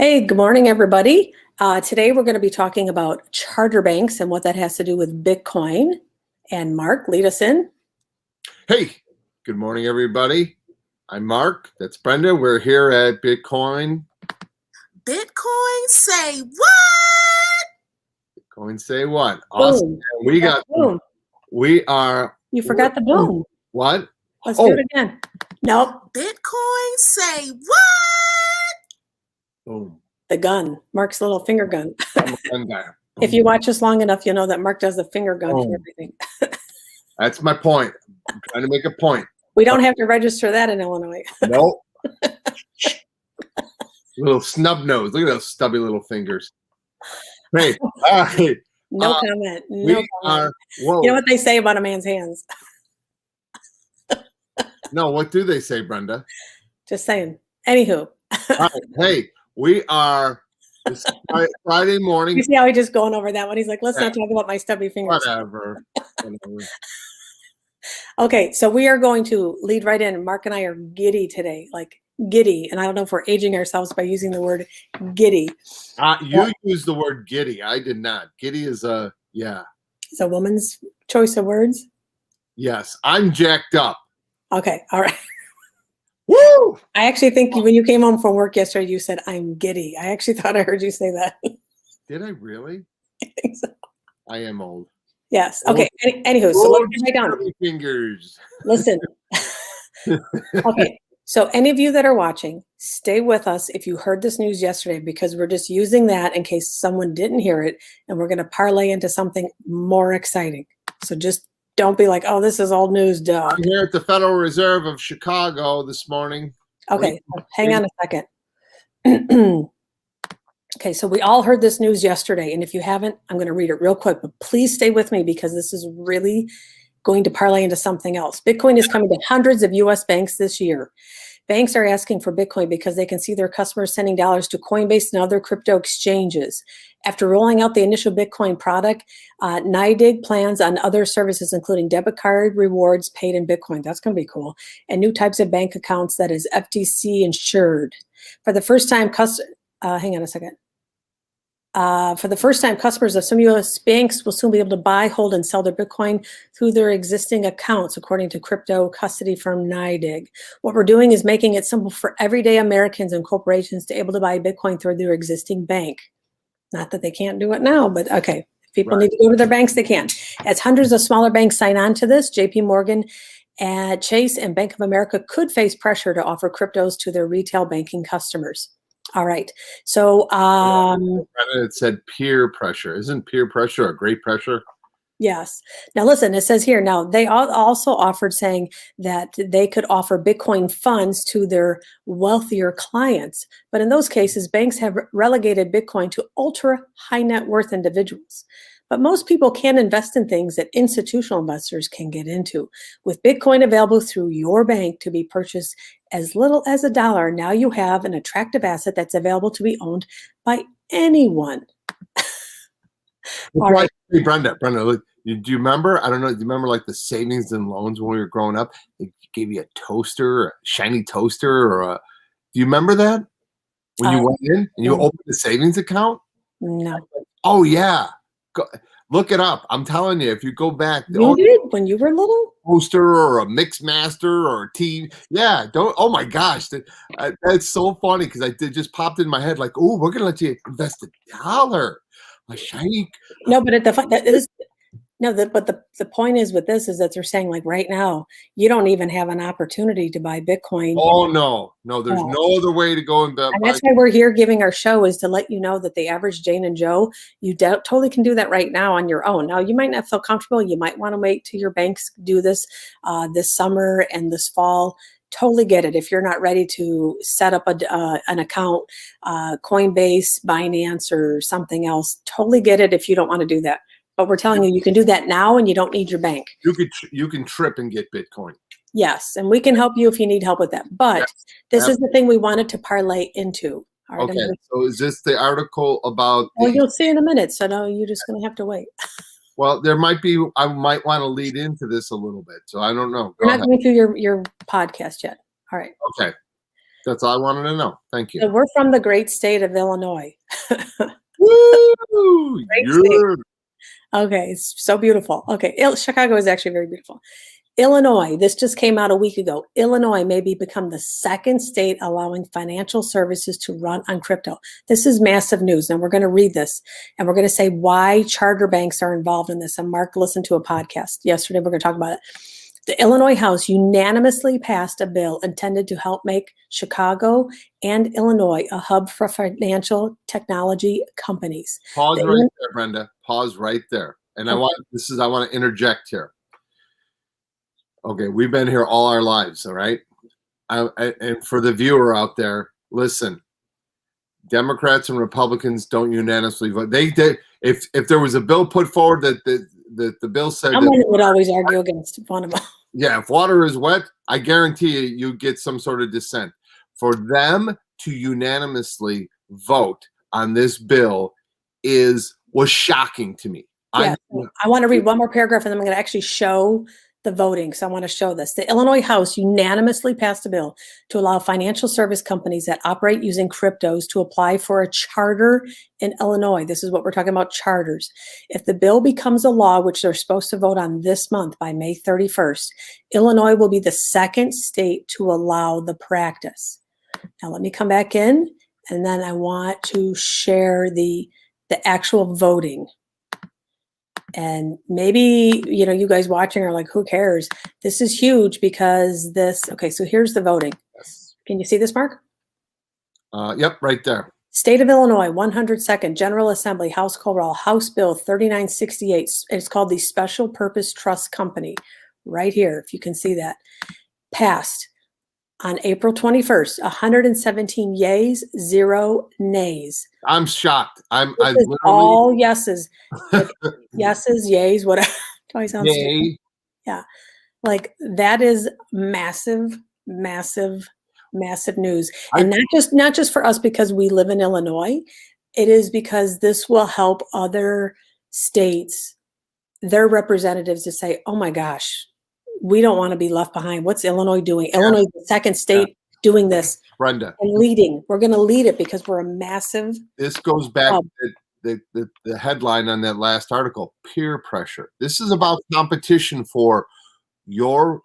Hey, good morning, everybody. Today we're going to be talking about charter banks and what that has to do with Bitcoin. And Mark, lead us in. Hey, good morning, everybody. I'm Mark. That's Brenda. We're here at Bitcoin. Bitcoin say what? Bitcoin say what? Awesome. Boom. We got boom. We are. You forgot the boom. What? Let's do it again. Nope. Bitcoin say what? Boom. The gun. Mark's little finger gun. I'm a gun guy. If you watch us long enough, you'll know that Mark does the finger gun for everything. That's my point. I'm trying to make a point. We don't have to register that in Illinois. Nope. Little snub nose. Look at those stubby little fingers. Hey, all right. No comment. No We comment. are. Whoa. You know what they say about a man's hands? No, what do they say, Brenda? Just saying. Anywho. All right. Hey, we are. It's Friday morning. You see how he's just going over that one? He's like, let's not talk about my stubby fingers. Whatever. Okay, so we are going to lead right in. Mark and I are giddy today, like giddy. And I don't know if we're aging ourselves by using the word giddy. You used the word giddy. I did not. Giddy is It's a woman's choice of words. Yes, I'm jacked up. Okay, all right. Woo! I actually think when you came home from work yesterday, you said, I'm giddy. I actually thought I heard you say that. Did I really? I think so. I am old. Yes. Okay. Anywho, so let's get right down. Fingers. Listen. Okay. So any of you that are watching, stay with us if you heard this news yesterday, because we're just using that in case someone didn't hear it, and we're going to parlay into something more exciting. So just don't be like, oh, this is old news, duh. I'm here at the Federal Reserve of Chicago this morning. Okay, hang on a second. Okay, so we all heard this news yesterday, and if you haven't, I'm going to read it real quick, but please stay with me because this is really going to parlay into something else. Bitcoin is coming to hundreds of U.S. banks this year. Banks are asking for Bitcoin because they can see their customers sending dollars to Coinbase and other crypto exchanges. After rolling out the initial Bitcoin product, NYDIG plans on other services, including debit card rewards paid in Bitcoin. That's going to be cool. And new types of bank accounts that is FDC insured. For the first time, hang on a second. For the first time, customers of some U.S. banks will soon be able to buy, hold, and sell their Bitcoin through their existing accounts, according to crypto custody firm NYDIG. What we're doing is making it simple for everyday Americans and corporations to be able to buy Bitcoin through their existing bank. Not that they can't do it now, but okay. If people need to go to their banks, they can. As hundreds of smaller banks sign on to this, JP Morgan, Chase, and Bank of America could face pressure to offer cryptos to their retail banking customers. All right. So it said peer pressure. Isn't peer pressure a great pressure? Yes. Now listen, it says here, now they also offered saying that they could offer Bitcoin funds to their wealthier clients. But in those cases, banks have relegated Bitcoin to ultra high net worth individuals. But most people can invest in things that institutional investors can get into. With Bitcoin available through your bank to be purchased as little as $1, now you have an attractive asset that's available to be owned by anyone. Right. Hey, Brenda, look, do you remember? I don't know. Do you remember like the savings and loans when we were growing up? They gave you a toaster, a shiny toaster, or do you remember that? When you went in and you opened the savings account? No. Oh, yeah. Look it up. I'm telling you, if you go back. You did when you were little? Toaster or a mix master or a TV. Yeah. Oh my gosh. That's so funny because it just popped in my head like, oh, we're going to let you invest $1. A shiny. No, but the point is with this is that they're saying like right now you don't even have an opportunity to buy Bitcoin. Oh no, there's no other way to go and buy. And that's why we're here giving our show, is to let you know that the average Jane and Joe, you totally can do that right now on your own. Now you might not feel comfortable. You might want to wait till your banks do this this summer and this fall. Totally get it. If you're not ready to set up an account, Coinbase, Binance, or something else, totally get it if you don't want to do that. But we're telling you can do that now, and you don't need your bank. You can trip and get Bitcoin. Yes, and we can help you if you need help with that. But this is the thing we wanted to parlay into. All right, okay, so is this the article about? Well, you'll see in a minute. So no, you're just going to have to wait. Well, there might be. I might want to lead into this a little bit, so I don't know. We're not going through your podcast yet. All right. Okay. That's all I wanted to know. Thank So you. we're from the great state of Illinois. Woo! Great Yeah. Okay, it's so beautiful. Okay, Chicago is actually very beautiful. Illinois, this just came out a week ago. Illinois may become the second state allowing financial services to run on crypto. This is massive news. And we're going to read this and we're going to say why charter banks are involved in this. And Mark listened to a podcast yesterday. We're going to talk about it. The Illinois House unanimously passed a bill intended to help make Chicago and Illinois a hub for financial technology companies. Pause The right there, Brenda. Pause right there. And I Okay. want to interject here. Okay, we've been here all our lives, all right? And for the viewer out there, listen. Democrats and Republicans don't unanimously vote. If there was a bill put forward that the bill said Someone that, would always argue against one of them. yeah, if water is wet, I guarantee you get some sort of dissent. For them to unanimously vote on this bill was shocking to me. Yeah, I want to read one more paragraph and then I'm going to actually show the voting. So I want to show this. The Illinois House unanimously passed a bill to allow financial service companies that operate using cryptos to apply for a charter in Illinois. This is what we're talking about, charters. If the bill becomes a law, which they're supposed to vote on this month by May 31st, Illinois will be the second state to allow the practice. Now let me come back in and then I want to share the actual voting. And maybe, you guys watching are like, who cares? This is huge because okay, so here's the voting. Can you see this, Mark? Yep, right there. State of Illinois, 102nd General Assembly, House Call Roll, House Bill 3968. It's called the Special Purpose Trust Company. Right here, if you can see that. Passed on April 21st, 117 yays, 0 nays. I'm shocked. I This is literally all yeses. Like, yeses, yays, whatever. Do I sound stupid? yay. Yeah. Like that is massive, massive, massive news. And not just for us because we live in Illinois. It is because this will help other states, their representatives to say, oh my gosh, we don't want to be left behind. What's Illinois doing? Yeah. Illinois is the second state doing this. Brenda. And leading. We're going to lead it because we're a massive. This goes back to the headline on that last article, peer pressure. This is about competition for your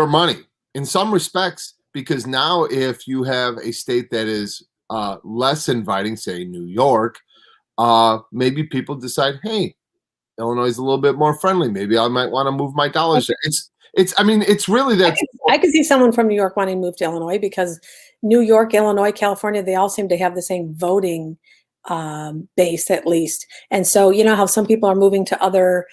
money in some respects, because now if you have a state that is less inviting, say New York, maybe people decide, hey, Illinois is a little bit more friendly. Maybe I might want to move my dollars there. It's really that. I could see someone from New York wanting to move to Illinois because New York, Illinois, California, they all seem to have the same voting base at least. And so, you know how some people are moving to other,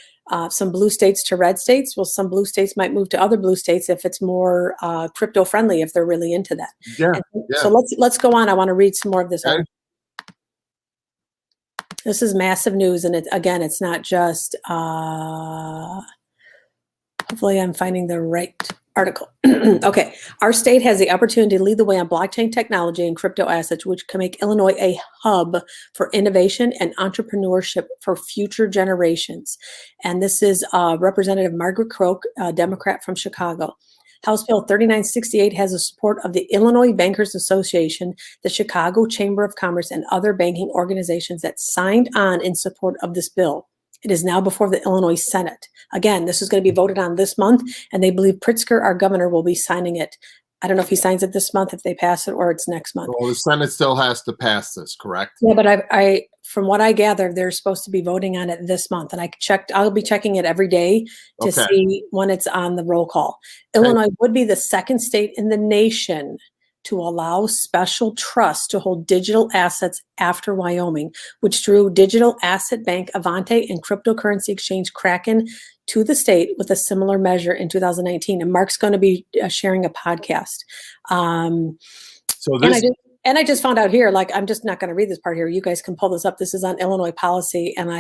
some blue states to red states? Well, some blue states might move to other blue states if it's more crypto friendly, if they're really into that. Yeah. So let's go on. I want to read some more of this. Okay. This is massive news. And it's not just, hopefully I'm finding the right article. Okay. Our state has the opportunity to lead the way on blockchain technology and crypto assets, which can make Illinois a hub for innovation and entrepreneurship for future generations. And this is Representative Margaret Croak, a Democrat from Chicago. House Bill 3968 has the support of the Illinois Bankers Association, the Chicago Chamber of Commerce, and other banking organizations that signed on in support of this bill. It is now before the Illinois Senate. Again, this is going to be voted on this month, and they believe Pritzker, our governor, will be signing it. I don't know if he signs it this month, if they pass it, or it's next month. Well, the Senate still has to pass this, correct? Yeah, but I from what I gather, they're supposed to be voting on it this month, and I'll be checking it every day to see when it's on the roll call. Illinois would be the second state in the nation to allow special trusts to hold digital assets after Wyoming, which drew digital asset bank Avante and cryptocurrency exchange Kraken to the state with a similar measure in 2019. And Mark's going to be sharing a podcast. So this. And I just found out here, like, I'm just not going to read this part here. You guys can pull this up. This is on Illinois policy. And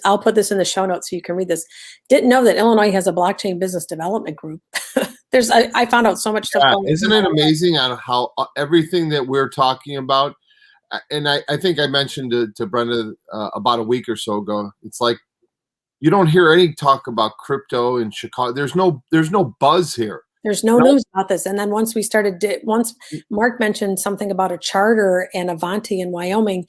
I'll put this in the show notes so you can read this. Didn't know that Illinois has a blockchain business development group. I found out so much stuff. Isn't it amazing on how everything that we're talking about, and I think I mentioned to Brenda about a week or so ago, it's like, you don't hear any talk about crypto in Chicago. There's no buzz here. There's no No. news about this. And then once Mark mentioned something about a charter and Avanti in Wyoming,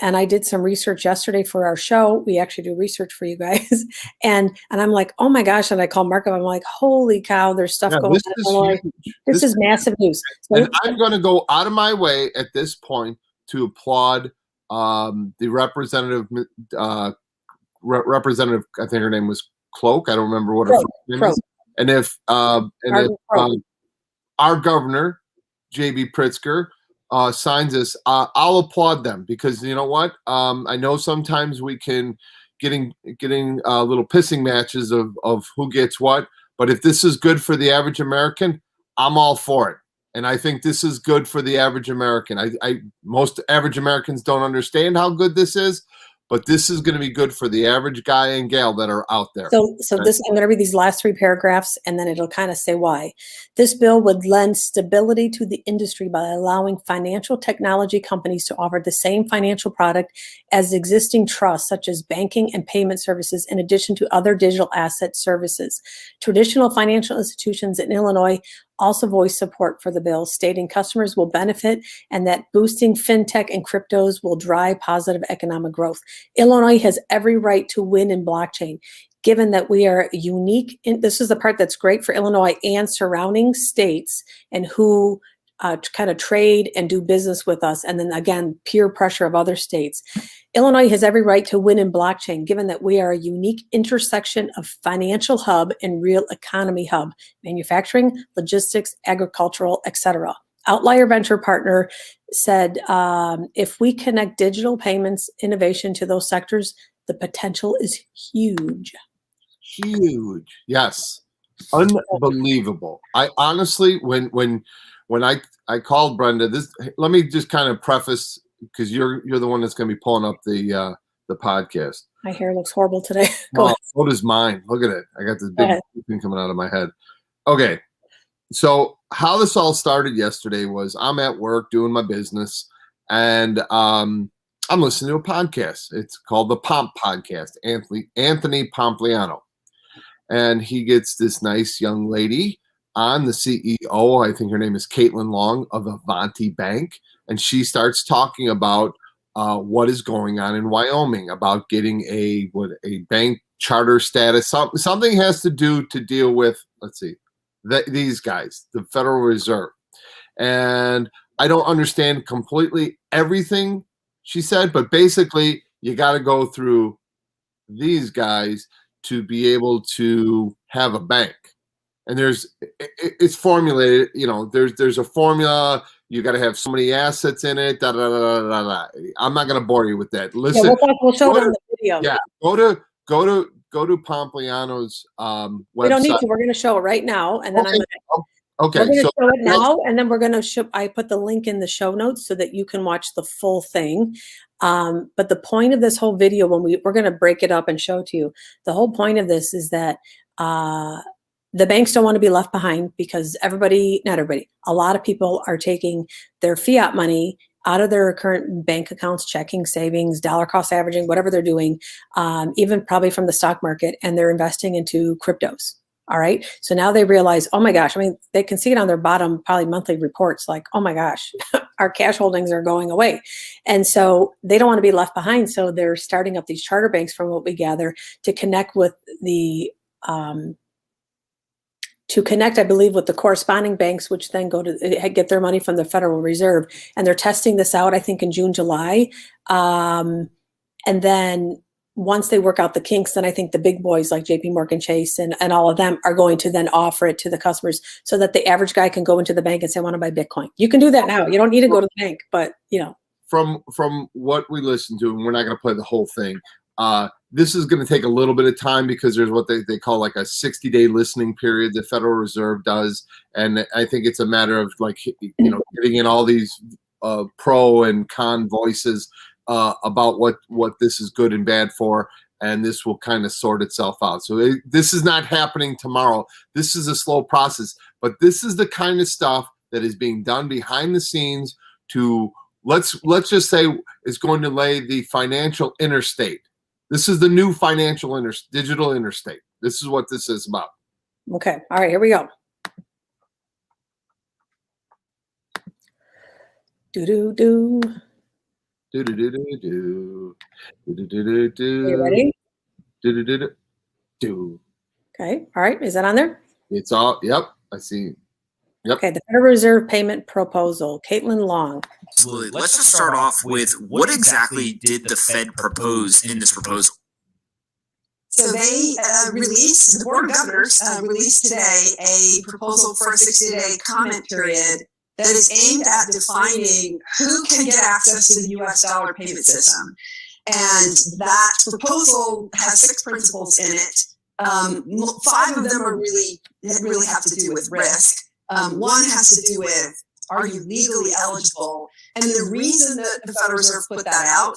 and I did some research yesterday for our show. We actually do research for you guys. And I'm like, oh my gosh. And I called Mark up. I'm like, holy cow, there's stuff Yeah, going this on in is Illinois. huge. This is massive news. So And I'm going to go out of my way at this point to applaud the representative. I think her name was Cloak. I don't remember what her first name is. And if our governor, J.B. Pritzker, signs this, I'll applaud them, because you know what? I know sometimes we can getting little pissing matches of who gets what, but if this is good for the average American, I'm all for it. And I think this is good for the average American. Most average Americans don't understand how good this is, but this is going to be good for the average guy and gal that are out there. So I'm going to read these last 3 paragraphs, and then it'll kind of say why. This bill would lend stability to the industry by allowing financial technology companies to offer the same financial product as existing trusts, such as banking and payment services, in addition to other digital asset services. Traditional financial institutions in Illinois also voiced support for the bill, stating customers will benefit and that boosting fintech and cryptos will drive positive economic growth. Illinois has every right to win in blockchain, given that we are unique. This is the part that's great for Illinois and surrounding states, and who kind of trade and do business with us. And then again, peer pressure of other states. Illinois has every right to win in blockchain, given that we are a unique intersection of financial hub and real economy hub, manufacturing, logistics, agricultural, etc. Outlier Venture Partner said, if we connect digital payments innovation to those sectors, the potential is huge. Huge. Yes. Unbelievable. I honestly, when I called Brenda, let me just kind of preface, because you're the one that's going to be pulling up the podcast. My hair looks horrible today. So does mine. Look at it. I got this big thing coming out of my head. Okay. So how this all started yesterday was, I'm at work doing my business, and I'm listening to a podcast. It's called the Pomp Podcast, Anthony Pompliano. And he gets this nice young lady on, the CEO, I think her name is Caitlin Long, of Avanti Bank. And she starts talking about what is going on in Wyoming, about getting a bank charter status. Something has to deal with, let's see, these guys, the Federal Reserve. And I don't understand completely everything she said, but basically you got to go through these guys to be able to have a bank. And it's formulated, there's a formula. You got to have so many assets in it. Da, da, da, da, da. I'm not going to bore you with that. Listen, we'll show it on the video. Yeah, go to Pompliano's website. We don't need to. We're going to show it right now, and then we're going to show it now, and then we're going to show. I put the link in the show notes so that you can watch the full thing. But the point of this whole video, when we're going to break it up and show it to you, the whole point of this is that the banks don't want to be left behind, because not everybody, a lot of people are taking their fiat money out of their current bank accounts, checking, savings, dollar cost averaging, whatever they're doing, even probably from the stock market, and they're investing into cryptos. All right. So now they realize, oh my gosh, they can see it on their bottom, probably monthly reports, like, oh my gosh, our cash holdings are going away. And so they don't want to be left behind. So they're starting up these charter banks, from what we gather, to connect with I believe, with the corresponding banks, which then go to get their money from the Federal Reserve. And they're testing this out, I think, in June, July. And then once they work out the kinks, then I think the big boys like JP Morgan Chase and all of them are going to then offer it to the customers, so that the average guy can go into the bank and say, I want to buy Bitcoin. You can do that now. You don't need to go to the bank, but From what we listened to, and we're not going to play the whole thing, this is going to take a little bit of time, because there's what they call like a 60-day listening period the Federal Reserve does. And I think it's a matter of getting in all these pro and con voices about what this is good and bad for. And this will kind of sort itself out. So this is not happening tomorrow. This is a slow process, but this is the kind of stuff that is being done behind the scenes to, let's just say, is going to lay the financial interstate. This is the new financial digital interstate. This is what this is about. Okay. All right, here we go. Do do do. Do do do do do. Do do do do Are you do. ready? Do do do do do. Okay. All right. Is that on there? It's all. Yep. I see. Yep. Okay. The Federal Reserve payment proposal. Caitlin Long. Absolutely. Let's just start off with what exactly did the Fed propose in this proposal? So they released, the Board of Governors released today a proposal for a 60-day comment period that is aimed at defining who can get access to the US dollar payment system. And that proposal has 6 principles in it. 5 of them are really have to do with risk. One has to do with, are you legally eligible? And the reason that the Federal Reserve put that out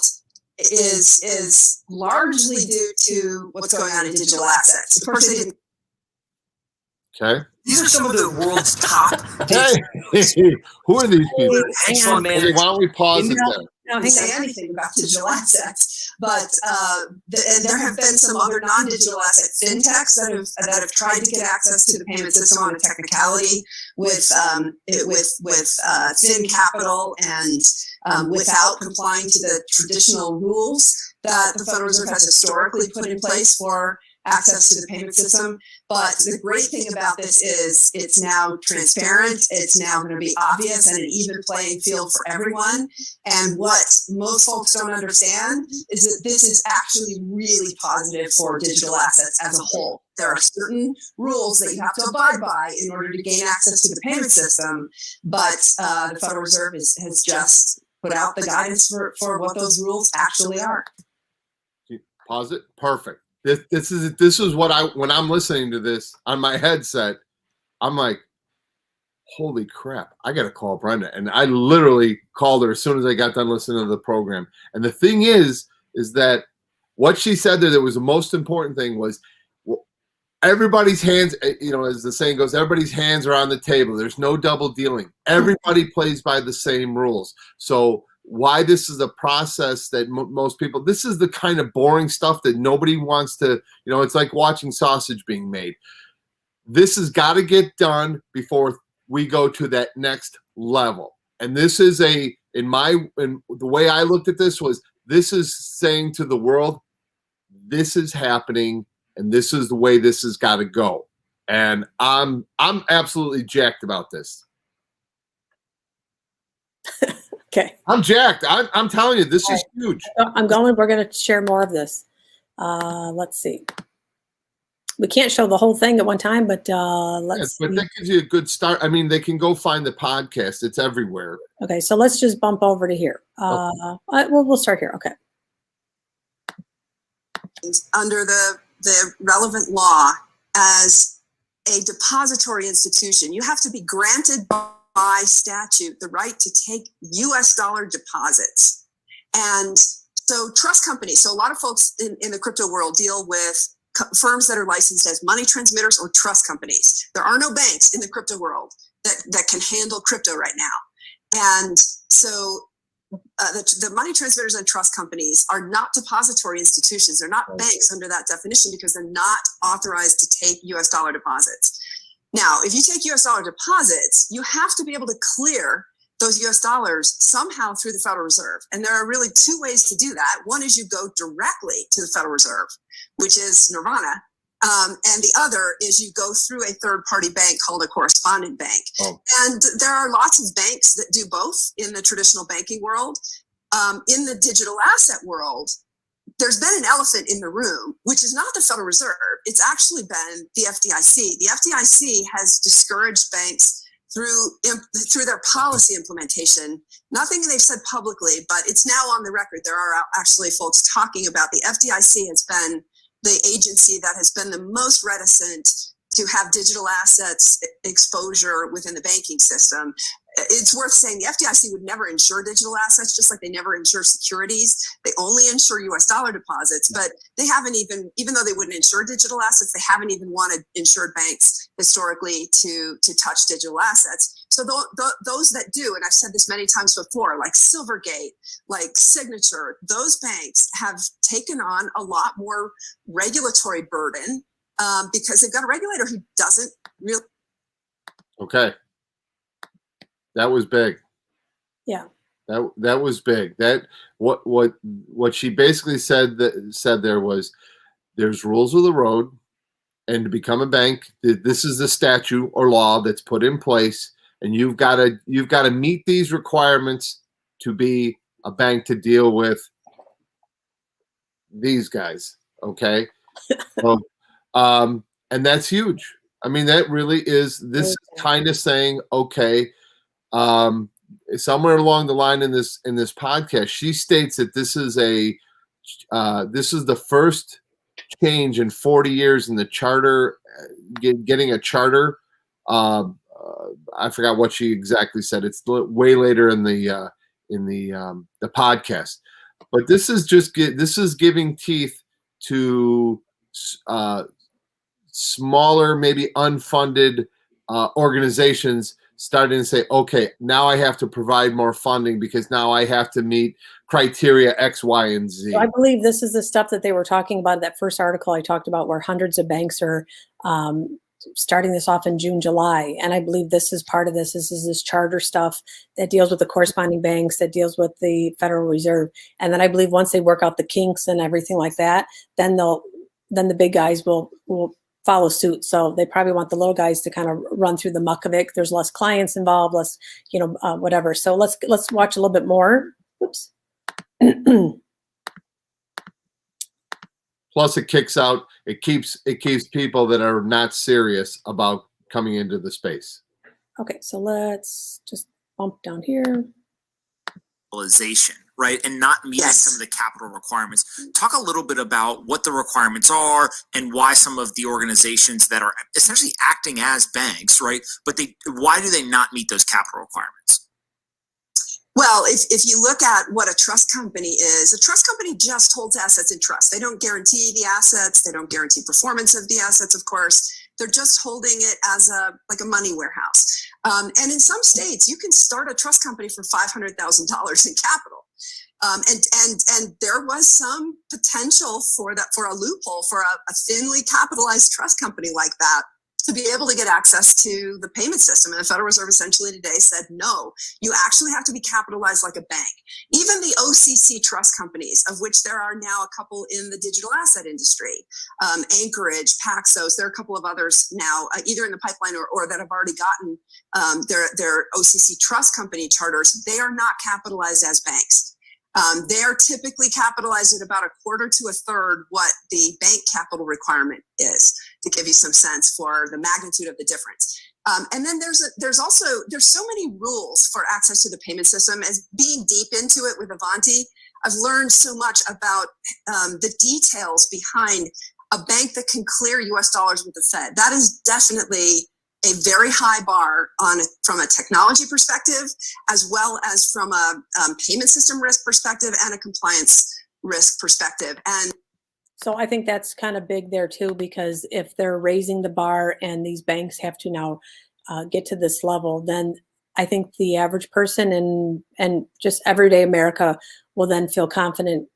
is largely due to what's going on in digital assets. Of course, they didn't. Okay. These are some of the world's top Hey, who are these people? hedge fund Hey, managers. why don't we pause it there? Now, hang say on. anything about digital assets, but and there have been some other non-digital asset fintechs that have tried to get access to the payment system on a technicality with thin capital and without complying to the traditional rules that the Federal Reserve has historically put in place for access to the payment system. But the great thing about this is it's now transparent, it's now going to be obvious and an even playing field for everyone. And what most folks don't understand is that this is actually really positive for digital assets as a whole. There are certain rules that you have to abide by in order to gain access to the payment system, but the Federal Reserve has just put out the guidance for what those rules actually are. Pause it. Perfect. This is what when I'm listening to this on my headset, I'm like, holy crap, I gotta call Brenda. And I literally called her as soon as I got done listening to the program. And the thing is that what she said there that was the most important thing was everybody's hands, as the saying goes, everybody's hands are on the table. There's no double dealing. Everybody plays by the same rules. So why this is a process that most people, this is the kind of boring stuff that nobody wants to, it's like watching sausage being made. This has got to get done before we go to that next level. And this is the way I looked at this was, this is saying to the world, this is happening and this is the way this has got to go. And I'm absolutely jacked about this. Okay. I'm jacked. I'm telling you, this is huge. I'm going. We're going to share more of this. Let's see. We can't show the whole thing at one time, but let's. But that gives you a good start. I mean, they can go find the podcast. It's everywhere. Okay, so let's just bump over to here. We'll start here. Okay. Under the relevant law, as a depository institution, you have to be granted by statute the right to take US dollar deposits. And so trust companies, so a lot of folks in the crypto world deal with firms that are licensed as money transmitters or trust companies. There are no banks in the crypto world that can handle crypto right now. And so the money transmitters and trust companies are not depository institutions. They're not banks under that definition because they're not authorized to take US dollar deposits. Now, if you take US dollar deposits, you have to be able to clear those US dollars somehow through the Federal Reserve. And there are really 2 ways to do that. One is you go directly to the Federal Reserve, which is Nirvana. And the other is you go through a third-party bank called a correspondent bank. Oh. And there are lots of banks that do both in the traditional banking world. In the digital asset world, there's been an elephant in the room, which is not the Federal Reserve. It's actually been the FDIC. The FDIC has discouraged banks through their policy implementation. Nothing they've said publicly, but it's now on the record. There are actually folks talking about the FDIC has been the agency that has been the most reticent to have digital assets exposure within the banking system. It's worth saying the FDIC would never insure digital assets, just like they never insure securities. They only insure US dollar deposits, but they haven't even though they wouldn't insure digital assets, they haven't even wanted insured banks historically to touch digital assets. So those that do, and I've said this many times before, like Silvergate, like Signature, those banks have taken on a lot more regulatory burden because they've got a regulator who doesn't really. Okay. That was big. Yeah. That was big. That what she basically said there was there's rules of the road, and to become a bank, this is the statute or law that's put in place, and you've got to meet these requirements to be a bank to deal with these guys. Okay, so, and that's huge. I mean, that really is. This is kind of saying, okay. Somewhere along the line in this podcast, she states that this is the first change in 40 years in the charter, getting a charter. I forgot what she exactly said. It's way later in the podcast, but this is giving teeth to smaller, maybe unfunded organizations, starting to say, okay, now I have to provide more funding because now I have to meet criteria X, Y, and Z. So I believe this is the stuff that they were talking about in that first article I talked about, where hundreds of banks are starting this off in June, July. And I believe this is part of this. This is this charter stuff that deals with the corresponding banks, that deals with the Federal Reserve. And then I believe once they work out the kinks and everything like that, then the big guys will follow suit. So they probably want the little guys to kind of run through the muck of it. There's less clients involved, less, whatever. So let's watch a little bit more. Oops. Plus, it keeps people that are not serious about coming into the space. Okay, so let's just bump down here. Right, and not meeting some of the capital requirements. Talk a little bit about what the requirements are and why some of the organizations that are essentially acting as banks, right? But why do they not meet those capital requirements? Well, if you look at what a trust company is, a trust company just holds assets in trust. They don't guarantee the assets. They don't guarantee performance of the assets, of course. They're just holding it as like a money warehouse. And in some states, you can start a trust company for $500,000 in capital. And there was some potential for a loophole for a thinly capitalized trust company like that to be able to get access to the payment system. And the Federal Reserve essentially today said, no, you actually have to be capitalized like a bank. Even the OCC trust companies, of which there are now a couple in the digital asset industry, Anchorage, Paxos, there are a couple of others now, either in the pipeline or that have already gotten their OCC trust company charters. They are not capitalized as banks. They are typically capitalized at about a quarter to a third what the bank capital requirement is, to give you some sense for the magnitude of the difference. And then there's so many rules for access to the payment system. As being deep into it with Avanti, I've learned so much about the details behind a bank that can clear US dollars with the Fed. That is definitely a very high bar from a technology perspective, as well as from a payment system risk perspective and a compliance risk perspective. And so I think that's kind of big there too, because if they're raising the bar and these banks have to now get to this level, then I think the average person and just everyday America will then feel confident,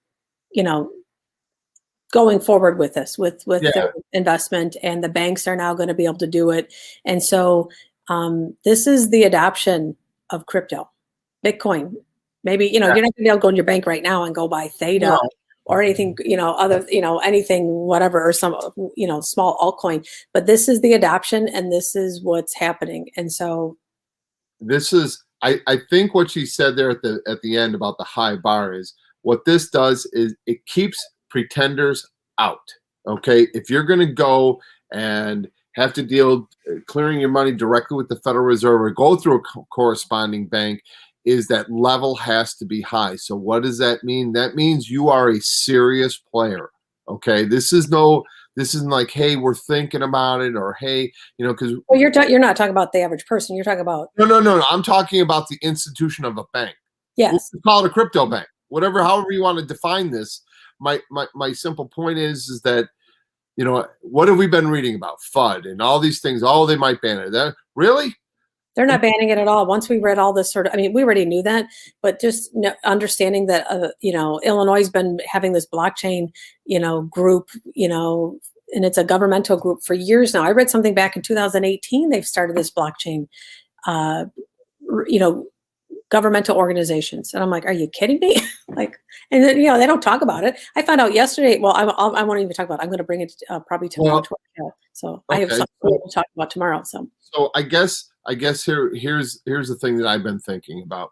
going forward with this, with their investment, and the banks are now going to be able to do it. And so this is the adoption of crypto, Bitcoin. Maybe, you're not going to be able to go in your bank right now and go buy Theta or anything, other, anything, whatever, or some, small altcoin. But this is the adoption, and this is what's happening. And so this is, I think what she said there at the end about the high bar is what this does is it keeps pretenders out. Okay, if you're going to go and have to deal clearing your money directly with the Federal Reserve or go through a corresponding bank, is that level has to be high. So what does that mean? That means you are a serious player. Okay, this isn't like, hey, we're thinking about it, or hey, because you're not talking about the average person. You're talking about no. I'm talking about the institution of a bank. Yes, we call it a crypto bank, however you want to define this. My simple point is that, what have we been reading about? FUD and all these things. Oh, they might ban it. That really? They're not banning it at all. Once we read all this we already knew that, but just understanding that, Illinois has been having this blockchain, group, and it's a governmental group for years now. I read something back in 2018. They've started this blockchain, governmental organizations. And I'm like, are you kidding me? Like, and then, they don't talk about it. I found out yesterday. Well, I won't even talk about it. I'm going to bring it probably tomorrow to our show. So I have Okay. something to talk about tomorrow. So I guess here's the thing that I've been thinking about.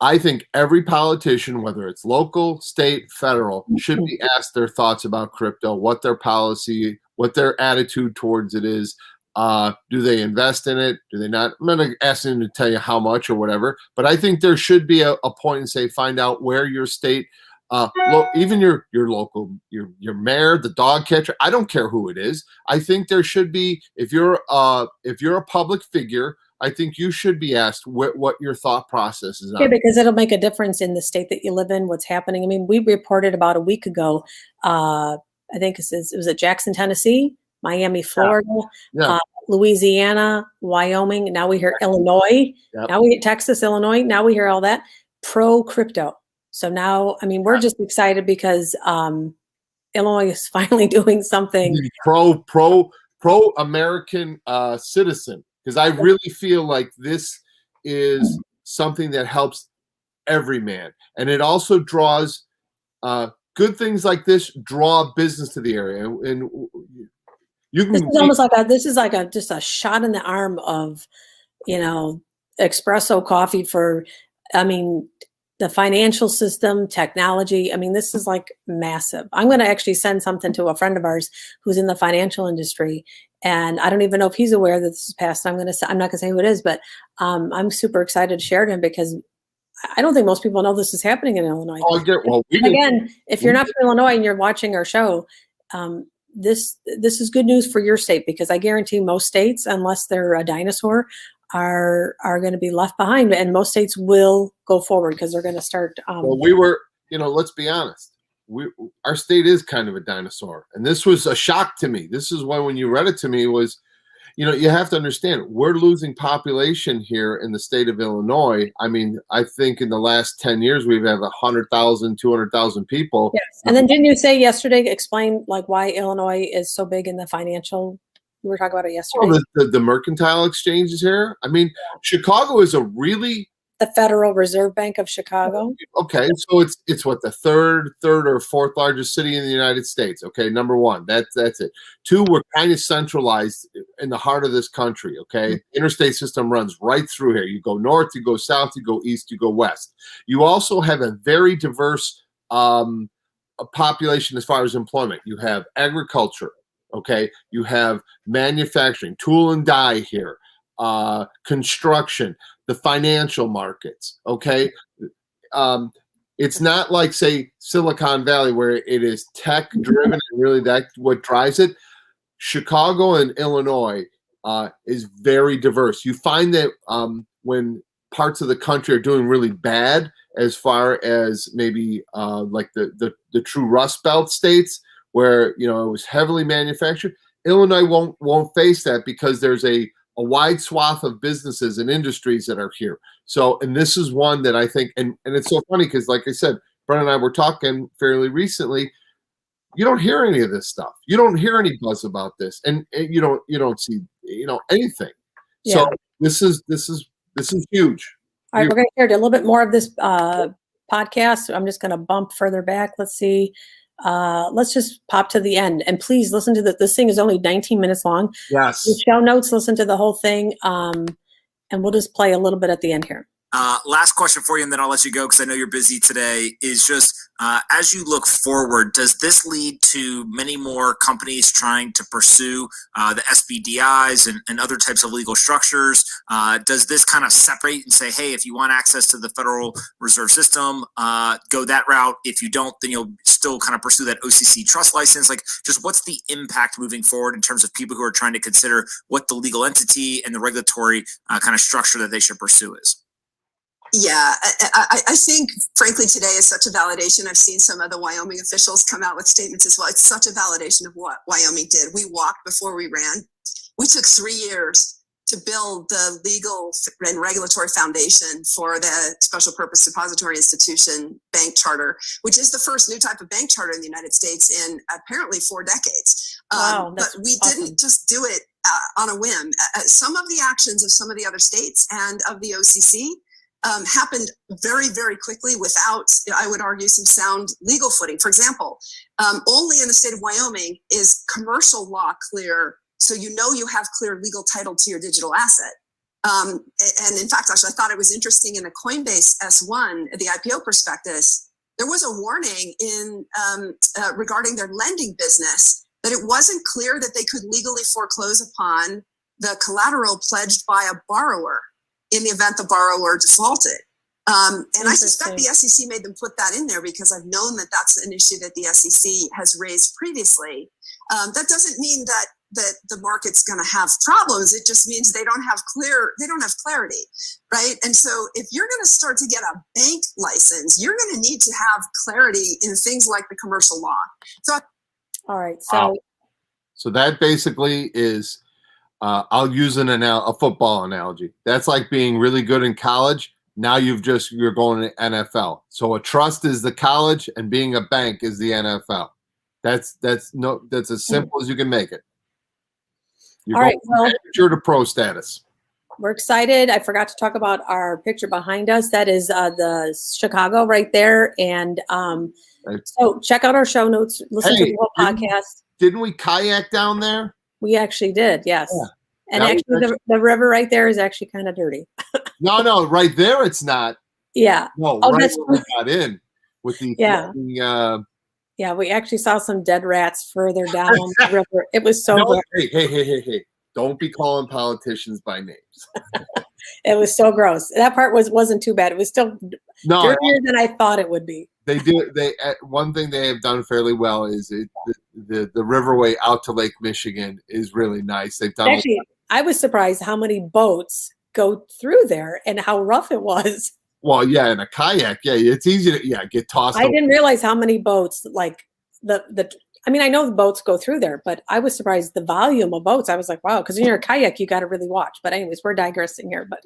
I think every politician, whether it's local, state, federal, should be asked their thoughts about crypto, what their policy, what their attitude towards it is. Do they invest in it? Do they not? I'm not asking them to tell you how much or whatever, but I think there should be a point and say, find out where your state, even your local, your mayor, the dog catcher, I don't care who it is. I think there should be, if you're a public figure, I think you should be asked what your thought process is on. Yeah, because it'll make a difference in the state that you live in, what's happening. I mean, we reported about a week ago, I think it was at Jackson, Tennessee, Miami, Florida, Louisiana, Wyoming. Now we hear Illinois. Yep. Now we get Texas, Illinois. Now we hear all that pro crypto. So now, I mean, we're just excited because Illinois is finally doing something pro American citizen. Because I really feel like this is something that helps every man, and it also draws good things like this draw business to the area, and you can. This is almost like just a shot in the arm of, espresso coffee for, the financial system, technology. I mean, this is like massive. I'm going to actually send something to a friend of ours who's in the financial industry. And I don't even know if he's aware that this is passed. I'm not going to say who it is, but I'm super excited to share it because I don't think most people know this is happening in Illinois. Again, if you're not from Illinois and you're watching our show, this is good news for your state, because I guarantee most states, unless they're a dinosaur, are going to be left behind, and most states will go forward because they're going to start. Let's be honest. Our state is kind of a dinosaur, and this was a shock to me. This is why when you read it to me was, you have to understand we're losing population here in the state of Illinois. I mean, I think in the last 10 years we've had 100,000, 200,000 people. Yes, and then didn't you say yesterday? Explain like why Illinois is so big in the financial. We were talking about it yesterday. Well, the mercantile exchanges here. I mean, Chicago is the Federal Reserve Bank of Chicago. Okay, so it's what, the third or fourth largest city in the United States. Okay, number one, that's it. Two, we're kind of centralized in the heart of this country. Okay, interstate system runs right through here. You go north, you go south, you go east, you go west. You also have a very diverse population as far as employment. You have agriculture. Okay, you have manufacturing, tool and die here, construction, the financial markets. Okay, it's not like, say, Silicon Valley where it is tech driven and really that's what drives it. Chicago and Illinois is very diverse. You find that when parts of the country are doing really bad, as far as maybe like the true Rust Belt states, where it was heavily manufactured, Illinois won't face that because there's a wide swath of businesses and industries that are here. So, and this is one that I think, and it's so funny because, like I said, Brent and I were talking fairly recently. You don't hear any of this stuff. You don't hear any buzz about this, and you don't see anything. Yeah. So this is huge. All right, we're going to hear a little bit more of this podcast. I'm just going to bump further back. Let's see. Let's just pop to the end, and please listen to this thing is only 19 minutes long. Yes. The show notes, listen to the whole thing. And we'll just play a little bit at the end here. Last question for you, and then I'll let you go because I know you're busy today, is just as you look forward, does this lead to many more companies trying to pursue the SBDIs and other types of legal structures? Does this kind of separate and say, hey, if you want access to the Federal Reserve System, go that route. If you don't, then you'll still kind of pursue that OCC trust license? Like, just what's the impact moving forward in terms of people who are trying to consider what the legal entity and the regulatory kind of structure that they should pursue is? Yeah, I think, frankly, today is such a validation. I've seen some of the Wyoming officials come out with statements as well. It's such a validation of what Wyoming did. We walked before we ran. We took 3 years to build the legal and regulatory foundation for the Special Purpose Depository Institution bank charter, which is the first new type of bank charter in the United States in apparently 4 decades. Wow, but we awesome. didn't just do it on a whim. Some of the actions of some of the other states and of the OCC happened very, very quickly without, I would argue, some sound legal footing. For example, only in the state of Wyoming is commercial law clear, so you know you have clear legal title to your digital asset. And in fact, actually, I thought it was interesting in the Coinbase S1, the IPO prospectus, there was a warning in regarding their lending business that it wasn't clear that they could legally foreclose upon the collateral pledged by a borrower in the event the borrower defaulted. And I suspect the SEC made them put that in there because I've known that that's an issue that the SEC has raised previously. That doesn't mean that the market's going to have problems. It just means they don't have clarity, right? And so if you're going to start to get a bank license, you're going to need to have clarity in things like the commercial law. So, all right. So, so that basically is, I'll use a football analogy. That's like being really good in college. Now you're going to NFL. So a trust is the college, and being a bank is the NFL. That's as simple as you can make it. You're all right. Well, amateur to pro status. We're excited. I forgot to talk about our picture behind us. That is the Chicago right there. And so check out our show notes. Listen to the whole podcast. Didn't we kayak down there? We actually did, yes. Yeah. And actually, the river right there is actually kind of dirty. No, right there it's not. Yeah. No, oh, right that's where we got in with the yeah, we actually saw some dead rats further down the river. It was so gross. Hey. Don't be calling politicians by names. It was so gross. That part wasn't too bad. It was still dirtier than I thought it would be. They do. One thing they have done fairly well is the riverway out to Lake Michigan is really nice. They've done actually. I was surprised how many boats go through there and how rough it was. Well, yeah, in a kayak, it's easy to get tossed. I didn't realize how many boats, like I mean, I know the boats go through there, but I was surprised the volume of boats. I was like, wow, because when you're a kayak, you got to really watch. But anyways, we're digressing here. But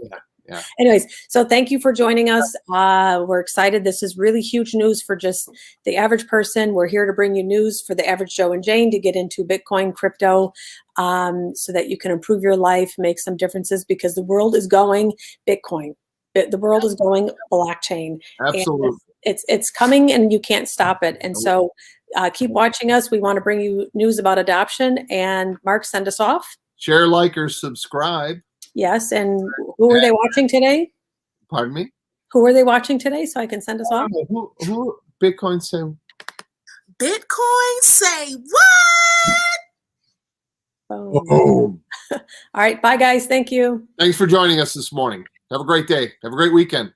yeah. Anyways, so thank you for joining us. We're excited. This is really huge news for just the average person. We're here to bring you news for the average Joe and Jane to get into Bitcoin, crypto, so that you can improve your life, make some differences, because the world is going Bitcoin. The world is going blockchain. Absolutely. And it's coming and you can't stop it. And so keep watching us. We want to bring you news about adoption. And Mark, send us off. Share, like, or subscribe. Yes. And who are they watching today? Pardon me? Who are they watching today so I can send us off? Who Bitcoin say? Bitcoin say what? Boom. All right. Bye, guys. Thank you. Thanks for joining us this morning. Have a great day. Have a great weekend.